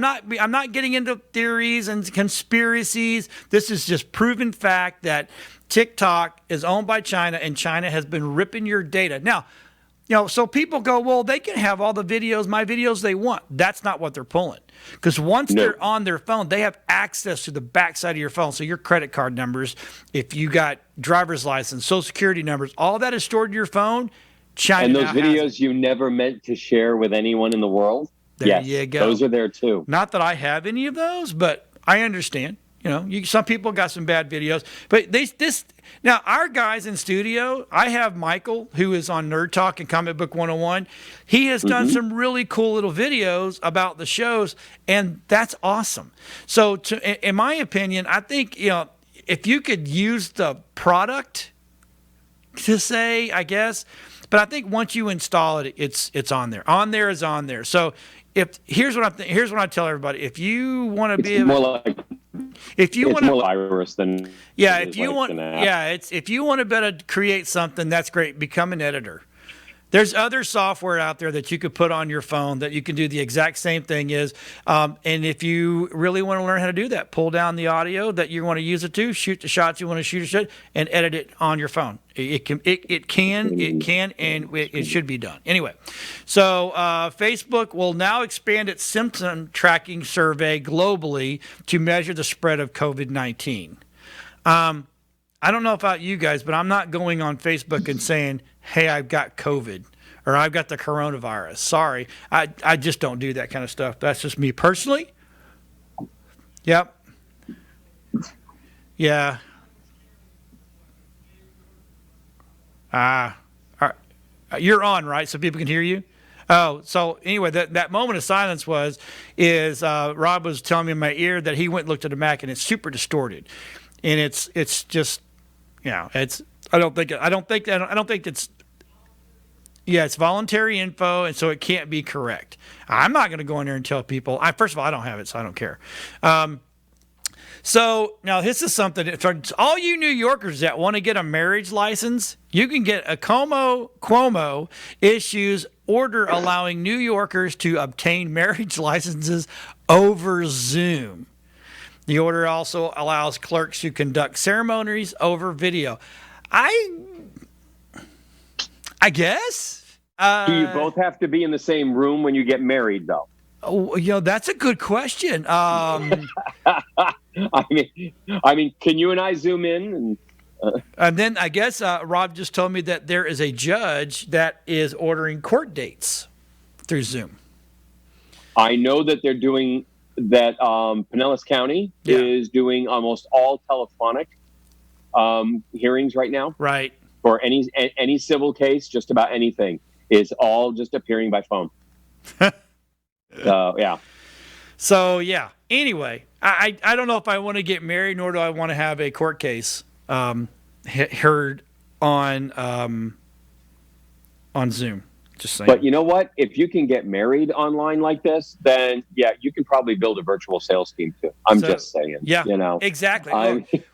not getting into theories and conspiracies. This is just proven fact that TikTok is owned by China, and China has been ripping your data. Now, so people go, well, they can have all the videos, my videos they want. That's not what they're pulling. Because once they're on their phone, they have access to the backside of your phone. So your credit card numbers, if you got driver's license, social security numbers, all that is stored in your phone. China and those videos you never meant to share with anyone in the world. There you go. Those are there too. Not that I have any of those, but I understand. Some people got some bad videos, but now our guys in studio, I have Michael, who is on Nerd Talk and Comic Book 101. He has done some really cool little videos about the shows, and that's awesome. So in my opinion, I think, if you could use the product to say, I guess, but I think once you install it, it's on there. On there is on there. So here's what I tell everybody. If you want to be able more like if you want more virus than if you want to better create something, that's great. Become an editor. There's other software out there that you could put on your phone that you can do the exact same thing and if you really want to learn how to do that, pull down the audio that you want to use it to, shoot the shots you want to shoot, and edit it on your phone. It can, and it should be done. Anyway, so Facebook will now expand its symptom tracking survey globally to measure the spread of COVID-19. I don't know about you guys, but I'm not going on Facebook and saying, hey, I've got COVID or I've got the coronavirus. Sorry. I just don't do that kind of stuff. That's just me personally. Yep. Yeah. You're on, right? So people can hear you? Oh, so anyway, that moment of silence is Rob was telling me in my ear that he went and looked at the Mac and it's super distorted. And it's just, it's it's voluntary info, and so it can't be correct. I'm not going to go in there and tell people. First of all, I don't have it, so I don't care. So now this is something for all you New Yorkers that want to get a marriage license. You can get a Cuomo issues order allowing New Yorkers to obtain marriage licenses over Zoom. The order also allows clerks to conduct ceremonies over video. I guess. Do you both have to be in the same room when you get married, though? Oh, that's a good question. I mean, can you and I zoom in? And then I guess Rob just told me that there is a judge that is ordering court dates through Zoom. I know that they're doing that. Pinellas County is doing almost all telephonic hearings right now. Right. For any civil case, just about anything is all just appearing by phone. Yeah. So yeah. Anyway, I don't know if I want to get married, nor do I want to have a court case heard on Zoom. Just saying. But you know what? If you can get married online like this, then you can probably build a virtual sales team too. I'm just saying. Yeah. Exactly.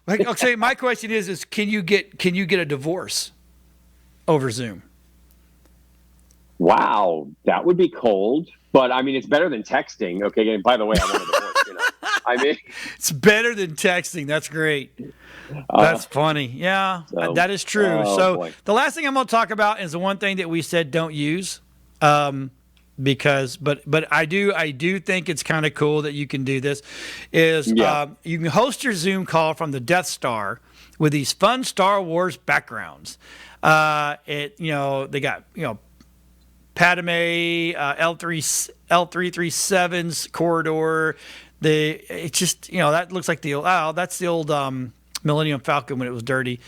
Okay. My question is can you get a divorce over Zoom? Wow, that would be cold. But I mean, it's better than texting. Okay, and by the way, I want a divorce. I mean, it's better than texting. That's great. That's funny. Yeah, that is true. So the last thing I'm going to talk about is the one thing that we said don't use, because I do think it's kind of cool that you can do this. Is you can host your Zoom call from the Death Star with these fun Star Wars backgrounds. They got Padme, L337's corridor. It just that looks like the old. Oh, that's the old Millennium Falcon when it was dirty.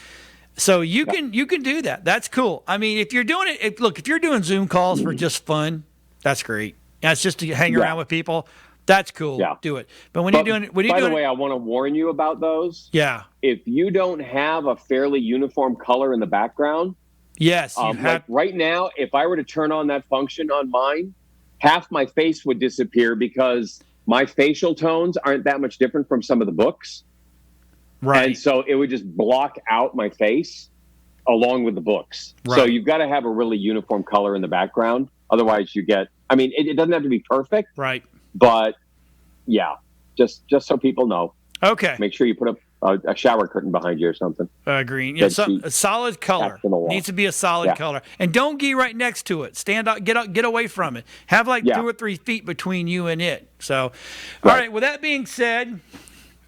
So you can do that. That's cool. I mean, if you're doing it, if you're doing Zoom calls for just fun, that's great. That's just to hang around with people. That's cool. Yeah. Do it. But by the way, I want to warn you about those. Yeah. If you don't have a fairly uniform color in the background. Yes. Like right now, if I were to turn on that function on mine, half my face would disappear because my facial tones aren't that much different from some of the books. Right. And so it would just block out my face along with the books. Right. So you've got to have a really uniform color in the background. Otherwise you get, I mean, it doesn't have to be perfect. Right. But yeah, just so people know. Okay. Make sure you put up a shower curtain behind you or something. Green. Yeah, a solid color. Needs to be a solid color. And don't get right next to it. Stand up, get away from it. Have 2 or 3 feet between you and it. So, all right. With that being said,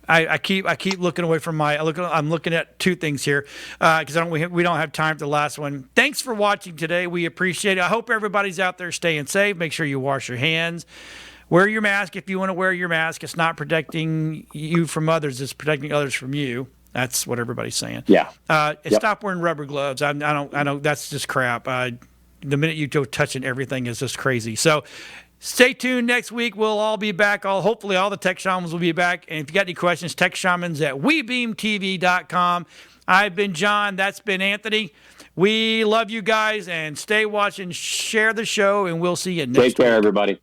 I keep looking away from I'm looking at 2 things here because we don't have time for the last one. Thanks for watching today. We appreciate it. I hope everybody's out there staying safe. Make sure you wash your hands. Wear your mask if you want to wear your mask. It's not protecting you from others. It's protecting others from you. That's what everybody's saying. Yeah. Stop wearing rubber gloves. I don't. That's just crap. The minute you go touching everything is just crazy. So stay tuned. Next week we'll all be back. Hopefully all the Tech Shamans will be back. And if you got any questions, techshamans@webeamtv.com. I've been John. That's been Anthony. We love you guys and stay watching. Share the show and we'll see you next week. Take care, everybody.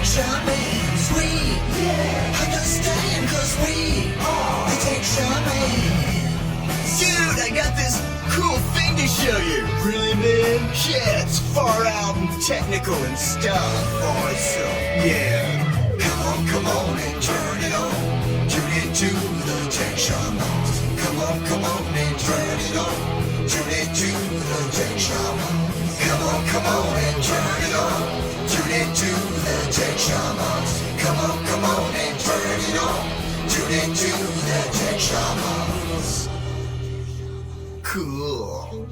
Shamans, we understand cause we are the Tech Shamans. Dude, I got this cool thing to show you. Really, man? Yeah, it's far out and technical and stuff. Awesome. Yeah. Come on and turn it on. Tune into the Tech Shamans. Come on and turn it on. Tune into the Tech Shamans. Come on and turn it on. Tune into the Tech Shamans. Come on and turn it on. Tune into the Tech Shamans. Cool.